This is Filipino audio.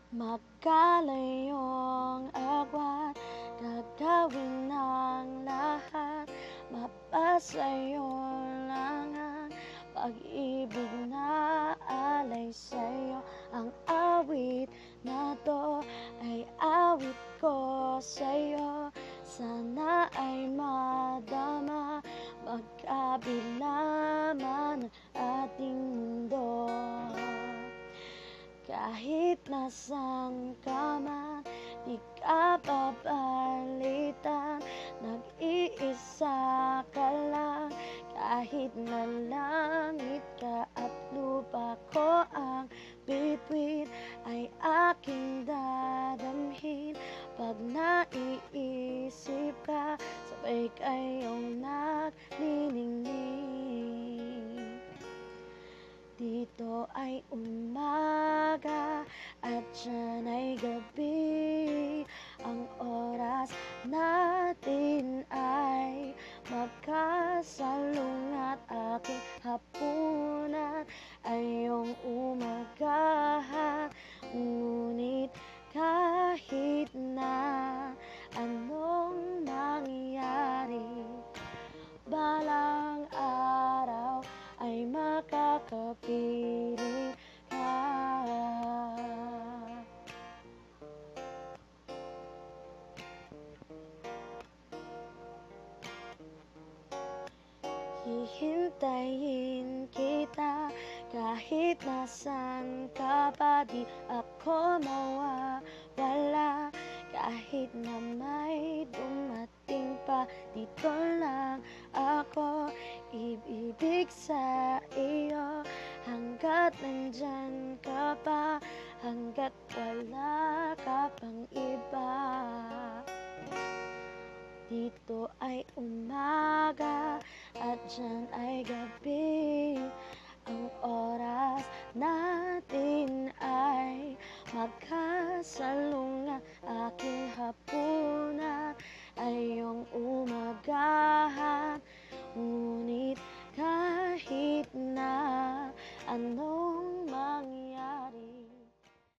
Magkalayong agwat, gagawin ng lahat, mapasayo lang ang pag-ibig na alay sa'yo. Ang awit na to ay awit ko sa'yo, sana ay madama magkabila man ang ating mundo. Kahit nasan ka man, di ka papalitan, nag-iisa ka lang. Kahit na langit ka at lupa ko ang bituin, ay aking dadamhin. Pag naiisip ka, sabay kayong nagniningning. Dito ay umaga at dyan ay gabi. Ang oras natin ay magkasalungat. Aking hapunan ay iyong umagahan. Ngunit kahit na anong mangyari, balang araw ay makakapiling ka. Hihintayin kita kahit nasan ka pa, di ako mawawala. Kahit na may dumating pa, dito lang ako ibibig sa iyo. Hanggat nandyan ka pa, hanggat wala ka pang iba. Dito ay umaga at dyan ay gabi. Ang oras natin ay magkasalungat. Aking hapunan ay iyong umagahan. Ngunit kahit na ano